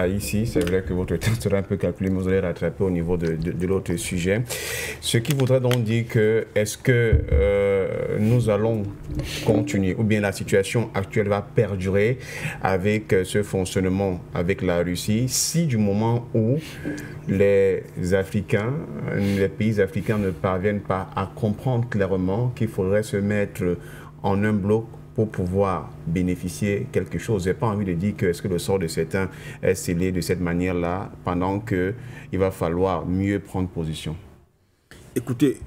Ici, c'est vrai que votre temps sera un peu calculé, mais vous allez rattraper au niveau de l'autre sujet. Ce qui voudrait donc dire que, est-ce que nous allons continuer, ou bien la situation actuelle va perdurer avec ce fonctionnement avec la Russie, si du moment où les Africains, les pays africains ne parviennent pas à comprendre clairement qu'il faudrait se mettre en un bloc pour pouvoir bénéficier quelque chose. Je n'ai pas envie de dire que est-ce que le sort de certains est scellé de cette manière-là, pendant qu'il va falloir mieux prendre position. Écoutez,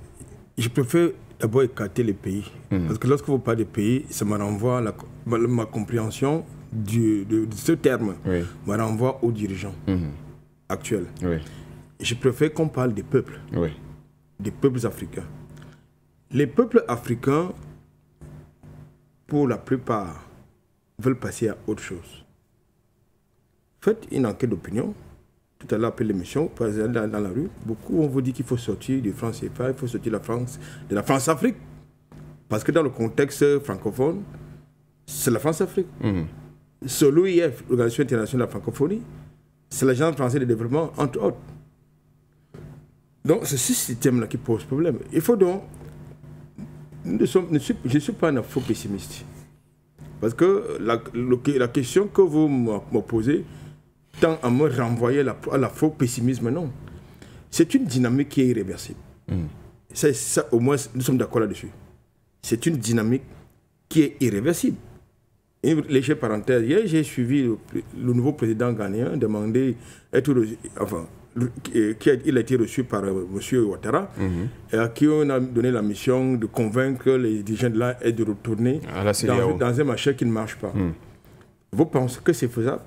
je préfère d'abord écarter les pays. Parce que lorsque vous parlez des pays, ça me renvoie à ma compréhension de ce terme, me renvoie aux dirigeants actuels. Je préfère qu'on parle des peuples, des peuples africains. Les peuples africains, pour la plupart, veulent passer à autre chose. Faites une enquête d'opinion. Tout à l'heure, après l'émission, dans la rue, beaucoup on vous dit qu'il faut sortir du franc CFA, il faut sortir de la France-Afrique. Parce que dans le contexte francophone, c'est la France-Afrique. C'est l'OIF, l'Organisation internationale de la francophonie, c'est l'Agence française de développement, entre autres. Donc, c'est ce système-là qui pose problème. Il faut donc... je ne suis pas un afro-pessimiste. Parce que la question que vous me posez tend à me renvoyer à l'afro-pessimisme, non. C'est une dynamique qui est irréversible. Ça, au moins, nous sommes d'accord là-dessus. C'est une dynamique qui est irréversible. Une légère parenthèse, hier, j'ai suivi le nouveau président ghanéen demander il a été reçu par M. Ouattara, et à qui on a donné la mission de convaincre les dirigeants de là et de retourner dans un marché qui ne marche pas. Vous pensez que c'est faisable?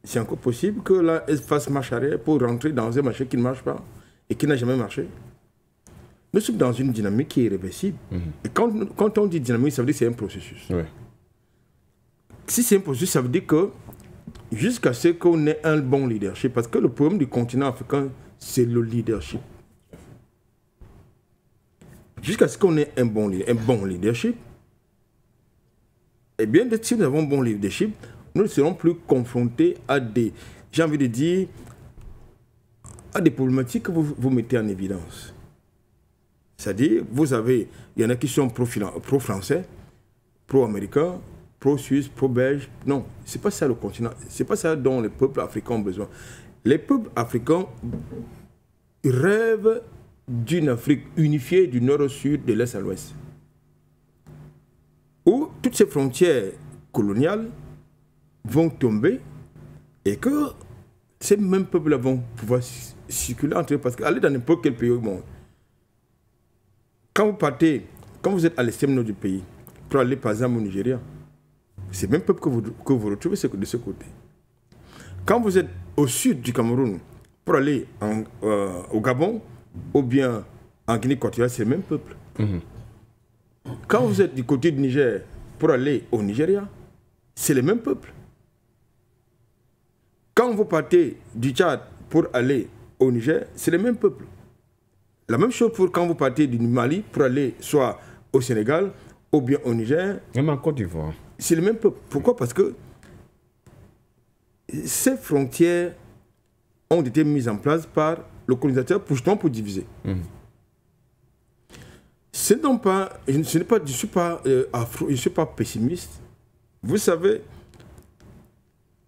C'est encore possible que là, elle fasse marche arrière pour rentrer dans un marché qui ne marche pas et qui n'a jamais marché? Nous sommes dans une dynamique qui est irréversible. Et quand on dit dynamique, ça veut dire que c'est un processus. Si c'est un processus, ça veut dire que jusqu'à ce qu'on ait un bon leadership, parce que le problème du continent africain, c'est le leadership. Jusqu'à ce qu'on ait un bon leadership, eh bien, si nous avons un bon leadership, nous ne serons plus confrontés à des, j'ai envie de dire, à des problématiques que vous mettez en évidence. C'est-à-dire, il y en a qui sont pro-français, pro-américains, pro-suisse, pro-belge. Non, ce n'est pas ça le continent. Ce n'est pas ça dont les peuples africains ont besoin. Les peuples africains rêvent d'une Afrique unifiée du nord au sud, de l'est à l'ouest. Où toutes ces frontières coloniales vont tomber et que ces mêmes peuples vont pouvoir circuler entre eux. Parce qu'aller dans n'importe quel pays au monde, quand vous êtes à l'extrême nord du pays, pour aller par exemple au Nigeria, c'est le même peuple que vous retrouvez de ce côté. Quand vous êtes au sud du Cameroun, pour aller au Gabon, ou bien en Guinée équatoriale, c'est le même peuple. Quand vous êtes du côté du Niger, pour aller au Nigeria, c'est le même peuple. Quand vous partez du Tchad pour aller au Niger, c'est le même peuple. La même chose pour quand vous partez du Mali pour aller soit au Sénégal ou bien au Niger. Même en Côte d'Ivoire. C'est le même peuple. Pourquoi? Parce que ces frontières ont été mises en place par le colonisateur justement pour diviser. Je ne suis pas pessimiste. Vous savez,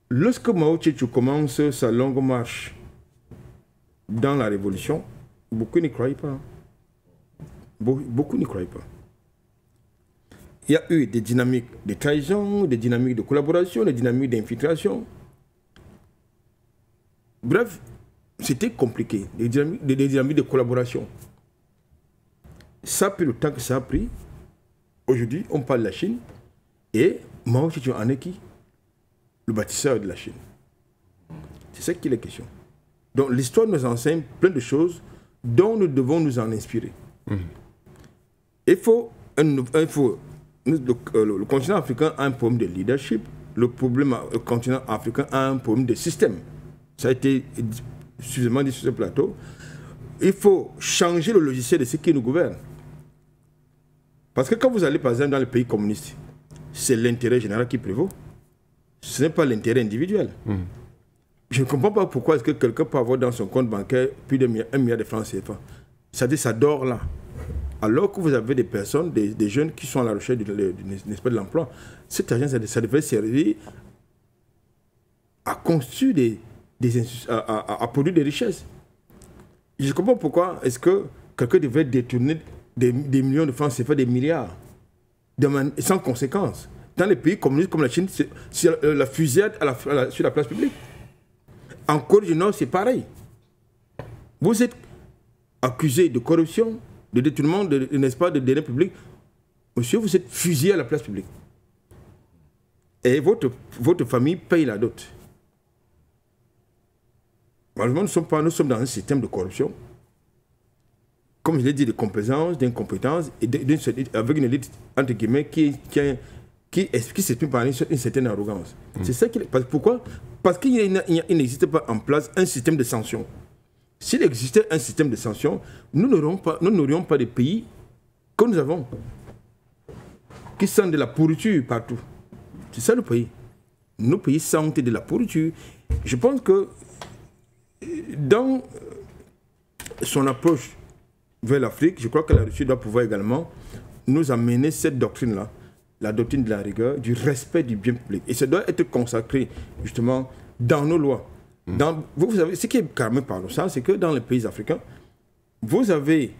lorsque Mao Tse-tung commence sa longue marche dans la révolution, beaucoup n'y croyaient pas. Beaucoup n'y croyaient pas. Il y a eu des dynamiques de trahison, des dynamiques de collaboration, des dynamiques d'infiltration. Bref, c'était compliqué, des dynamiques de collaboration. Ça a pris le temps que ça a pris. Aujourd'hui, on parle de la Chine et Mao Tse-tung en est qui? Le bâtisseur de la Chine. C'est ça qui est la question. Donc l'histoire nous enseigne plein de choses dont nous devons nous en inspirer. Le continent africain a un problème de leadership. Le continent africain a un problème de système. Ça a été suffisamment dit sur ce plateau. Il faut changer le logiciel de ce qui nous gouverne. Parce que quand vous allez par exemple dans les pays communistes, c'est l'intérêt général qui prévaut. ce n'est pas l'intérêt individuel. Je ne comprends pas pourquoi est-ce que quelqu'un peut avoir dans son compte bancaire plus de 1 milliard de francs CFA. C'est-à-dire ça dort là. Alors que vous avez des personnes, des jeunes qui sont à la recherche de l'emploi. Cet argent, ça devrait servir à construire à produire des richesses. Je comprends pourquoi est-ce que quelqu'un devrait détourner des millions de francs CFA, des milliards, sans conséquence. Dans les pays communistes comme la Chine, c'est la fusillade sur la place publique. En Corée du Nord, c'est pareil. Vous êtes accusé de corruption, de détournement, n'est-ce pas, de deniers publics. Monsieur, vous êtes fusillé à la place publique. Et votre famille paye la dot. Malheureusement, nous sommes dans un système de corruption. Comme je l'ai dit, de complaisance, d'incompétence, et avec une élite, entre guillemets, qui s'exprime par une certaine arrogance. C'est ça pourquoi? Parce qu'il n'existe pas en place un système de sanctions. S'il existait un système de sanctions, nous n'aurions pas de pays que nous avons, qui sentent de la pourriture partout. C'est ça le pays. Nos pays sentent de la pourriture. Je pense que dans son approche vers l'Afrique, je crois que la Russie doit pouvoir également nous amener cette doctrine-là, la doctrine de la rigueur, du respect du bien public. Et ça doit être consacré justement dans nos lois. Vous savez, ce qui est carrément paradoxal, c'est que dans les pays africains, vous avez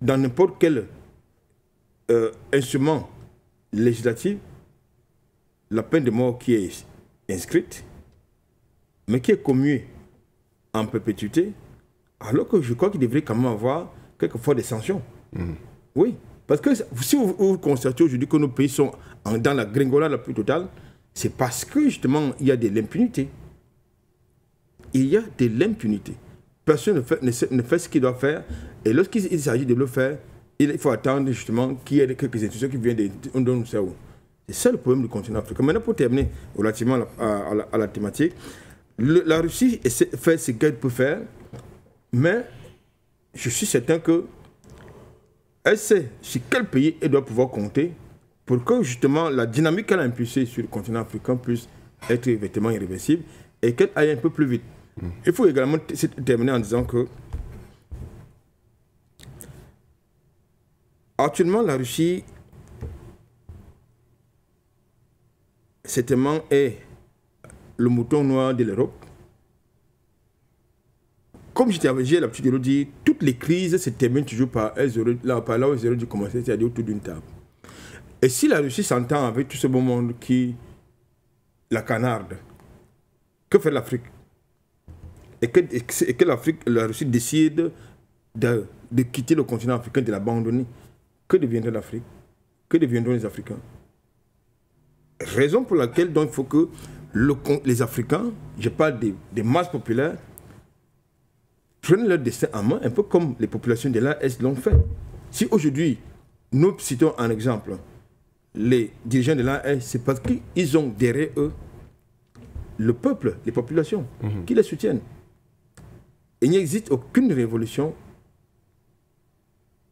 dans n'importe quel instrument législatif la peine de mort qui est inscrite, mais qui est commuée en perpétuité, alors que je crois qu'il devrait quand même avoir quelquefois des sanctions. Oui, parce que si vous constatez aujourd'hui que nos pays sont dans la gringolade la plus totale, c'est parce que justement il y a de l'impunité. Il y a de l'impunité. Personne ne fait ce qu'il doit faire, et lorsqu'il s'agit de le faire, il faut attendre justement qu'il y ait quelques institutions qui viennent de nous faire. C'est ça le problème du continent africain. Maintenant, pour terminer relativement à la thématique, la Russie fait ce qu'elle peut faire, mais je suis certain que elle sait sur quel pays elle doit pouvoir compter pour que justement la dynamique qu'elle a impulsée sur le continent africain puisse être effectivement irréversible et qu'elle aille un peu plus vite. Il faut également terminer en disant que actuellement la Russie certainement est le mouton noir de l'Europe. Comme j'ai l'habitude de le dire, toutes les crises se terminent toujours par là où elles auraient dû commencer, c'est-à-dire autour d'une table. Et si la Russie s'entend avec tout ce beau monde qui la canarde, que fait l'Afrique? Et que la Russie décide de quitter le continent africain, de l'abandonner. Que deviendrait l'Afrique? Que deviendront les Africains? Raison pour laquelle donc, il faut que les Africains, je parle des masses populaires, prennent leur destin en main, un peu comme les populations de l'Est l'ont fait. Si aujourd'hui, nous citons un exemple, les dirigeants de l'Est, c'est parce qu'ils ont derrière eux le peuple, les populations, qui les soutiennent. Il n'existe aucune révolution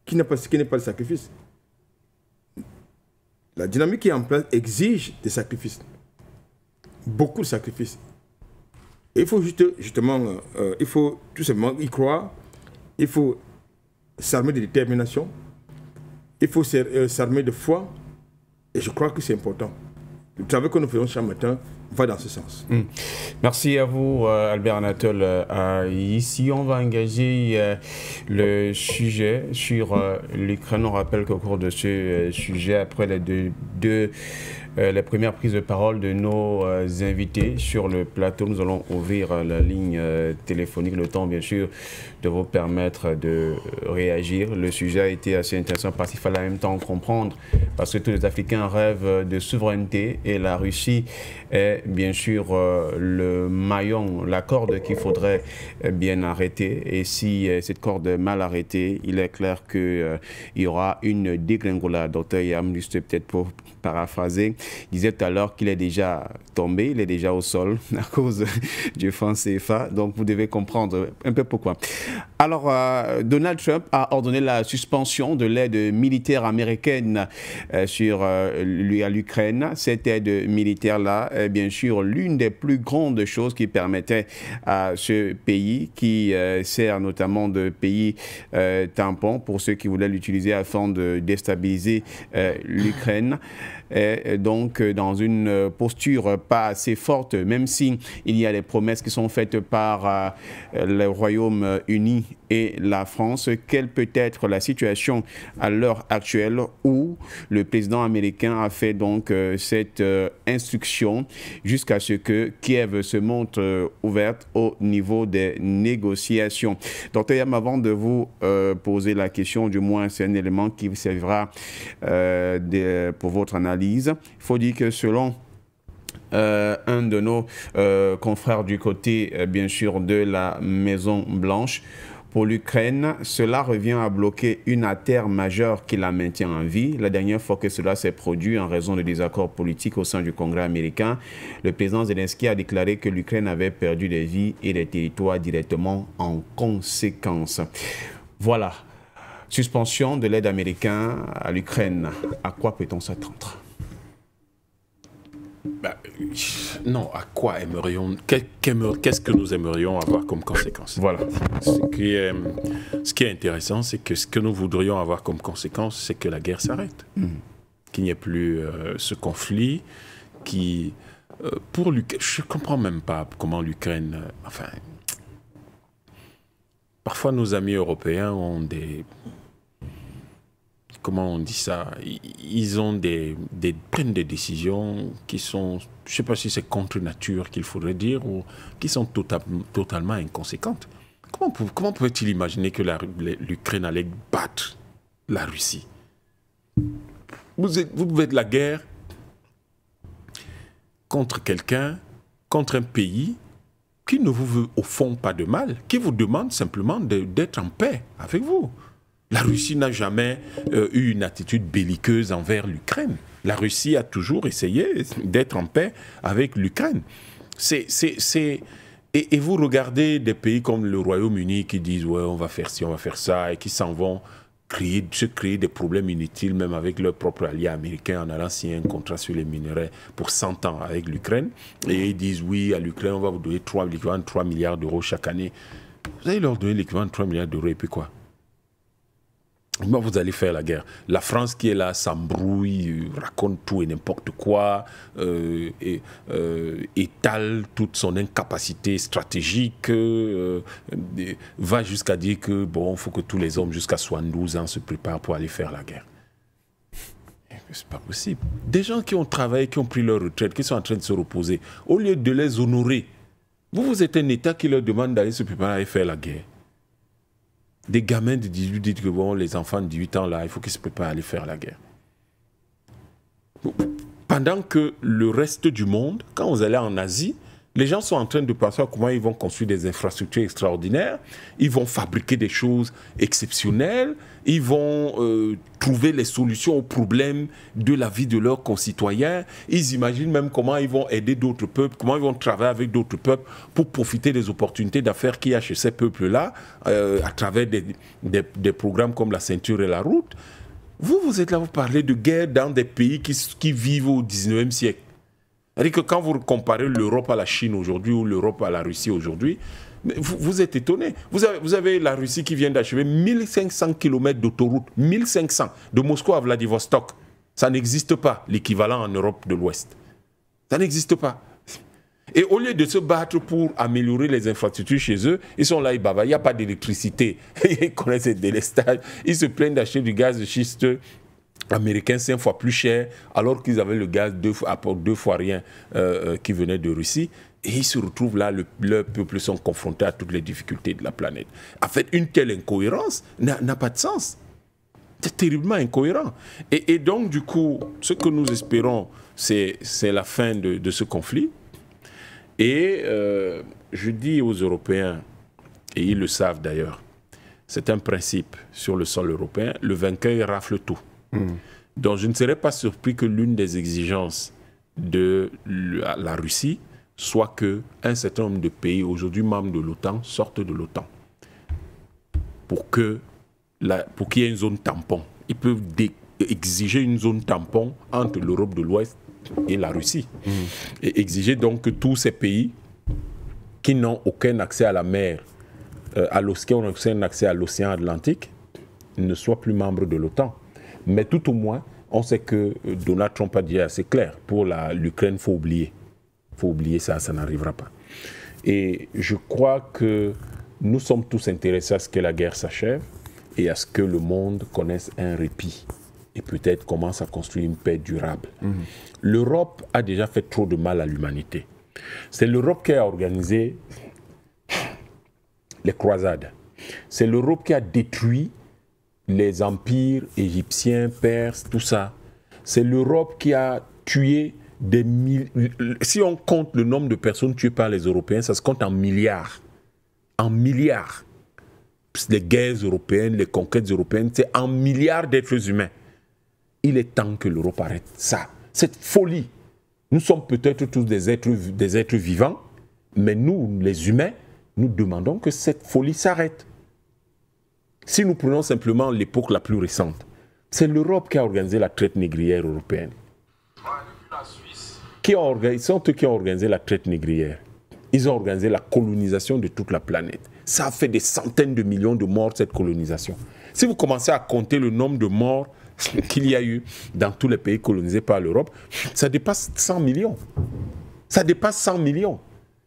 qui n'est pas le sacrifice. La dynamique qui est en place exige des sacrifices. Beaucoup de sacrifices. Et il faut il faut tout simplement y croire. Il faut s'armer de détermination. Il faut s'armer de foi. Et je crois que c'est important. Le travail que nous faisons chaque matin va dans ce sens. Merci à vous, Albert Anatole. Ici, on va engager le sujet sur l'Ukraine. On rappelle qu'au cours de ce sujet, après les premières prises de parole de nos invités sur le plateau, nous allons ouvrir la ligne téléphonique, le temps bien sûr de vous permettre de réagir. Le sujet a été assez intéressant parce qu'il fallait en même temps comprendre, parce que tous les Africains rêvent de souveraineté et la Russie est bien sûr le maillon, la corde qu'il faudrait bien arrêter. Et si cette corde est mal arrêtée, il est clair qu'il y aura une dégringolade. Docteur Yam, juste peut-être pour paraphraser. disait tout à l'heure qu'il est déjà tombé, il est déjà au sol à cause du franc CFA. Donc, vous devez comprendre un peu pourquoi. Alors, Donald Trump a ordonné la suspension de l'aide militaire américaine à l'Ukraine. Cette aide militaire-là est bien sûr l'une des plus grandes choses qui permettait à ce pays, qui sert notamment de pays tampon pour ceux qui voulaient l'utiliser afin de déstabiliser l'Ukraine. Est donc dans une posture pas assez forte, même si il y a des promesses qui sont faites par le Royaume-Uni et la France. Quelle peut être la situation à l'heure actuelle où le président américain a fait donc cette instruction jusqu'à ce que Kiev se montre ouverte au niveau des négociations? Dr Yam, avant de vous poser la question, du moins c'est un élément qui vous servira pour votre analyse. Il faut dire que selon un de nos confrères du côté, bien sûr, de la Maison-Blanche, pour l'Ukraine, cela revient à bloquer une artère majeure qui la maintient en vie. La dernière fois que cela s'est produit en raison de désaccords politiques au sein du Congrès américain, le président Zelensky a déclaré que l'Ukraine avait perdu des vies et des territoires directement en conséquence. Voilà. Suspension de l'aide américaine à l'Ukraine. À quoi peut-on s'attendre? Non, à quoi aimerions... Qu'est-ce que nous aimerions avoir comme conséquence? Voilà. Ce qui est intéressant, c'est que ce que nous voudrions avoir comme conséquence, c'est que la guerre s'arrête. Qu'il n'y ait plus ce conflit qui... pour l'Ukraine, je ne comprends même pas comment l'Ukraine... enfin, parfois nos amis européens ont des... Comment on dit ça? Ils ont prennent des décisions qui sont, je ne sais pas si c'est contre nature qu'il faudrait dire, ou qui sont totalement inconséquentes. Comment pouvait-il imaginer que l'Ukraine allait battre la Russie? Vous faites la guerre contre quelqu'un, contre un pays qui ne vous veut au fond pas de mal, qui vous demande simplement d'être en paix avec vous. La Russie n'a jamais eu une attitude belliqueuse envers l'Ukraine. La Russie a toujours essayé d'être en paix avec l'Ukraine. Et vous regardez des pays comme le Royaume-Uni qui disent « ouais, on va faire ci, on va faire ça » et qui s'en vont se créer des problèmes inutiles, même avec leur propre allié américain, en allant signer un contrat sur les minerais pour 100 ans avec l'Ukraine. Et ils disent « oui, à l'Ukraine, on va vous donner l'équivalent de 3 milliards d'euros chaque année ». Vous allez leur donner l'équivalent de 3 milliards d'euros et puis quoi? Comment vous allez faire la guerre? La France qui est là s'embrouille, raconte tout et n'importe quoi, étale toute son incapacité stratégique, va jusqu'à dire que bon, il faut que tous les hommes jusqu'à 72 ans se préparent pour aller faire la guerre. C'est pas possible. Des gens qui ont travaillé, qui ont pris leur retraite, qui sont en train de se reposer, au lieu de les honorer, vous êtes un État qui leur demande d'aller se préparer à aller faire la guerre. Des gamins de 18 disent que bon, les enfants de 18 ans, là, il faut qu'ils se préparent à aller faire la guerre. Pendant que le reste du monde, quand vous allez en Asie, les gens sont en train de penser à comment ils vont construire des infrastructures extraordinaires, ils vont fabriquer des choses exceptionnelles, ils vont trouver les solutions aux problèmes de la vie de leurs concitoyens, ils imaginent même comment ils vont aider d'autres peuples, comment ils vont travailler avec d'autres peuples pour profiter des opportunités d'affaires qu'il y a chez ces peuples-là, à travers des programmes comme la ceinture et la route. Vous êtes là, vous parlez de guerre dans des pays qui vivent au 19e siècle. C'est-à-dire que quand vous comparez l'Europe à la Chine aujourd'hui ou l'Europe à la Russie aujourd'hui, vous êtes étonné. Vous avez la Russie qui vient d'achever 1500 km d'autoroute, 1500, de Moscou à Vladivostok. Ça n'existe pas, l'équivalent en Europe de l'Ouest. Ça n'existe pas. Et au lieu de se battre pour améliorer les infrastructures chez eux, ils sont là, ils bavent. Il n'y a pas d'électricité. Ils connaissent le délestage. Ils se plaignent d'acheter du gaz de schiste américain 5 fois plus cher, alors qu'ils avaient le gaz 2 fois rien qui venait de Russie. Et ils se retrouvent là, leurs peuples sont confrontés à toutes les difficultés de la planète. En fait, une telle incohérence n'a pas de sens. C'est terriblement incohérent. Et donc, du coup, ce que nous espérons, c'est la fin de ce conflit. Et je dis aux Européens, et ils le savent d'ailleurs, c'est un principe sur le sol européen, le vainqueur rafle tout. Donc je ne serais pas surpris que l'une des exigences de la Russie, soit qu'un certain nombre de pays, aujourd'hui membres de l'OTAN, sortent de l'OTAN. Pour qu'il y ait une zone tampon. Ils peuvent exiger une zone tampon entre l'Europe de l'Ouest et la Russie. Et exiger donc que tous ces pays qui n'ont aucun accès à la mer, qui ont aucun accès à l'océan Atlantique, ne soient plus membres de l'OTAN. Mais tout au moins, on sait que Donald Trump a dit assez clair, pour l'Ukraine, il faut oublier. Il faut oublier ça, ça n'arrivera pas. Et je crois que nous sommes tous intéressés à ce que la guerre s'achève et à ce que le monde connaisse un répit et peut-être commence à construire une paix durable. L'Europe a déjà fait trop de mal à l'humanité. C'est l'Europe qui a organisé les croisades. C'est l'Europe qui a détruit les empires égyptiens, perses, tout ça. C'est l'Europe qui a tué des milliers. Si on compte le nombre de personnes tuées par les Européens, ça se compte en milliards. En milliards. Les guerres européennes, les conquêtes européennes, c'est en milliards d'êtres humains. Il est temps que l'Europe arrête ça. Cette folie. Nous sommes peut-être tous des êtres vivants, mais nous, les humains, nous demandons que cette folie s'arrête. Si nous prenons simplement l'époque la plus récente, c'est l'Europe qui a organisé la traite négrière européenne. Sont eux qui ont organisé la traite négrière. Ils ont organisé la colonisation de toute la planète. Ça a fait des centaines de millions de morts, cette colonisation. Si vous commencez à compter le nombre de morts qu'il y a eu dans tous les pays colonisés par l'Europe, ça dépasse 100 millions. Ça dépasse 100 millions.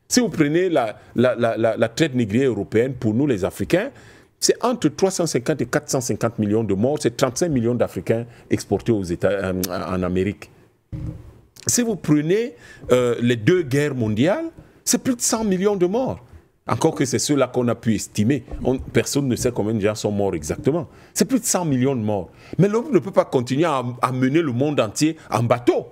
Si vous prenez la traite négrière européenne, pour nous les Africains, c'est entre 350 et 450 millions de morts. C'est 35 millions d'Africains exportés aux États, en Amérique. Si vous prenez les deux guerres mondiales, c'est plus de 100 millions de morts. Encore que c'est ceux-là qu'on a pu estimer. Personne ne sait combien de gens sont morts exactement. C'est plus de 100 millions de morts. Mais l'Europe ne peut pas continuer à mener le monde entier en bateau.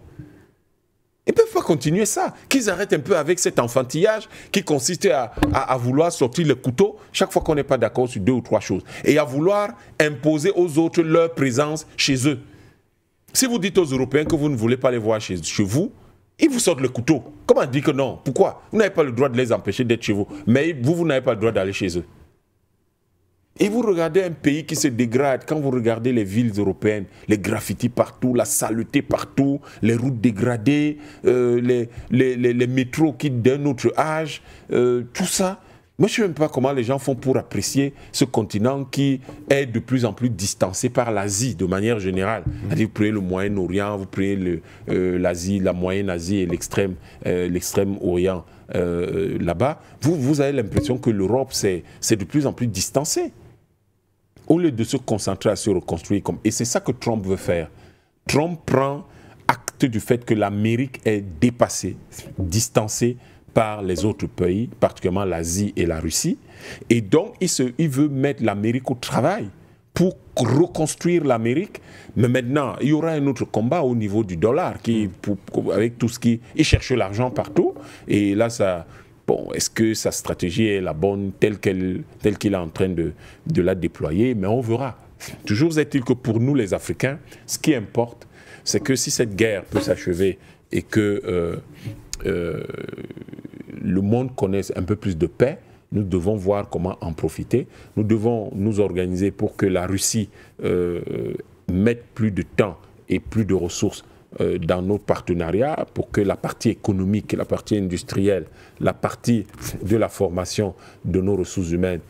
Ils ne peuvent pas continuer ça. Qu'ils arrêtent un peu avec cet enfantillage qui consiste à vouloir sortir le couteau chaque fois qu'on n'est pas d'accord sur 2 ou 3 choses. Et à vouloir imposer aux autres leur présence chez eux. Si vous dites aux Européens que vous ne voulez pas les voir chez vous, ils vous sortent le couteau. Comment dire que non? Pourquoi? Vous n'avez pas le droit de les empêcher d'être chez vous. Mais vous n'avez pas le droit d'aller chez eux. Et vous regardez un pays qui se dégrade, quand vous regardez les villes européennes, les graffitis partout, la saleté partout, les routes dégradées, les métros qui d'un autre âge, tout ça. Moi, je ne sais même pas comment les gens font pour apprécier ce continent qui est de plus en plus distancé par l'Asie de manière générale. Vous prenez le Moyen-Orient, vous prenez l'Asie, la Moyenne-Asie et l'Extrême-Orient là-bas. Vous avez l'impression que l'Europe, c'est de plus en plus distancé. Au lieu de se concentrer à se reconstruire. Et c'est ça que Trump veut faire. Trump prend acte du fait que l'Amérique est dépassée, distancée par les autres pays, particulièrement l'Asie et la Russie. Et donc, il veut mettre l'Amérique au travail pour reconstruire l'Amérique. Mais maintenant, il y aura un autre combat au niveau du dollar, avec tout ce qui... Il cherche l'argent partout. Et là, ça... Bon, est-ce que sa stratégie est la bonne, telle qu'il est en train de la déployer? Mais on verra. Toujours est-il que pour nous, les Africains, ce qui importe, c'est que si cette guerre peut s'achever et que le monde connaisse un peu plus de paix, nous devons voir comment en profiter. Nous devons nous organiser pour que la Russie mette plus de temps et plus de ressources dans nos partenariats, pour que la partie économique, la partie industrielle, la partie de la formation de nos ressources humaines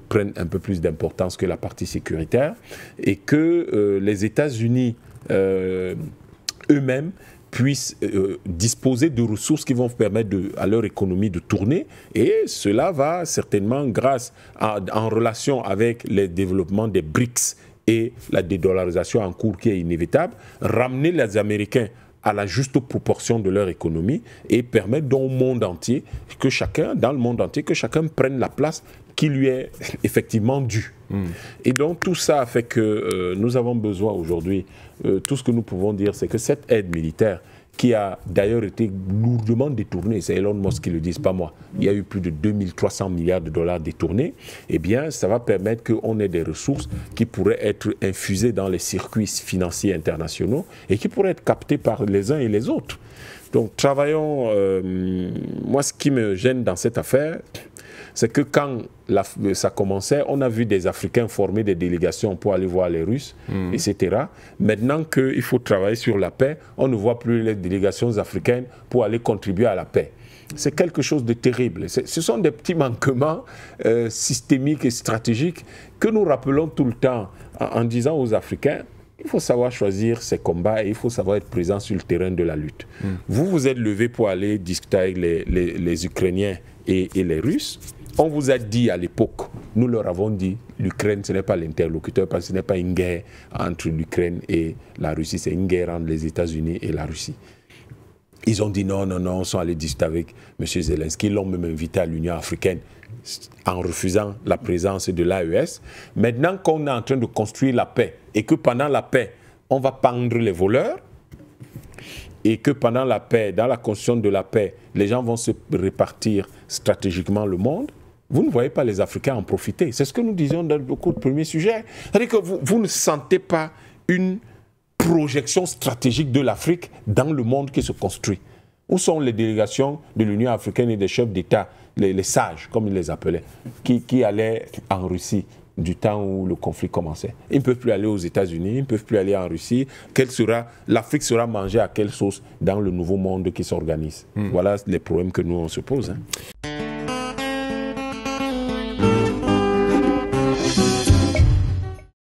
prennent un peu plus d'importance que la partie sécuritaire, et que les États-Unis eux-mêmes puissent disposer de ressources qui vont permettre à leur économie de tourner, et cela va certainement, en relation avec le développement des BRICS et la dédollarisation en cours qui est inévitable, ramener les Américains à la juste proportion de leur économie et permettre dans le monde entier, que chacun prenne la place qui lui est effectivement due. Et donc tout ça fait que nous avons besoin aujourd'hui, tout ce que nous pouvons dire, c'est que cette aide militaire qui a d'ailleurs été lourdement détourné, c'est Elon Musk qui le dit, pas moi, il y a eu plus de 2300 milliards de dollars détournés, eh bien, ça va permettre qu'on ait des ressources qui pourraient être infusées dans les circuits financiers internationaux et qui pourraient être captées par les uns et les autres. Donc, travaillons. Moi, ce qui me gêne dans cette affaire, c'est que quand ça commençait, on a vu des Africains former des délégations pour aller voir les Russes, etc. Maintenant qu'il faut travailler sur la paix, on ne voit plus les délégations africaines pour aller contribuer à la paix. C'est quelque chose de terrible. Ce sont des petits manquements systémiques et stratégiques que nous rappelons tout le temps en disant aux Africains, il faut savoir choisir ses combats et il faut savoir être présent sur le terrain de la lutte. Vous vous êtes levé pour aller discuter avec les Ukrainiens et les Russes. On vous a dit à l'époque, nous leur avons dit, l'Ukraine, ce n'est pas l'interlocuteur, parce que ce n'est pas une guerre entre l'Ukraine et la Russie, c'est une guerre entre les États-Unis et la Russie. Ils ont dit non, non, non, ils sont allés discuter avec M. Zelensky, ils l'ont même invité à l'Union africaine en refusant la présence de l'AES. Maintenant qu'on est en train de construire la paix et que pendant la paix, on va pendre les voleurs et que pendant la paix, dans la construction de la paix, les gens vont se répartir stratégiquement le monde, vous ne voyez pas les Africains en profiter. C'est ce que nous disions dans beaucoup de premiers sujets. C'est-à-dire que vous ne sentez pas une projection stratégique de l'Afrique dans le monde qui se construit. Où sont les délégations de l'Union africaine et des chefs d'État, les sages, comme ils les appelaient, qui allaient en Russie du temps où le conflit commençait? Ils ne peuvent plus aller aux États-Unis, ils ne peuvent plus aller en Russie. L'Afrique sera mangée à quelle sauce dans le nouveau monde qui s'organise? Voilà les problèmes que nous on se pose.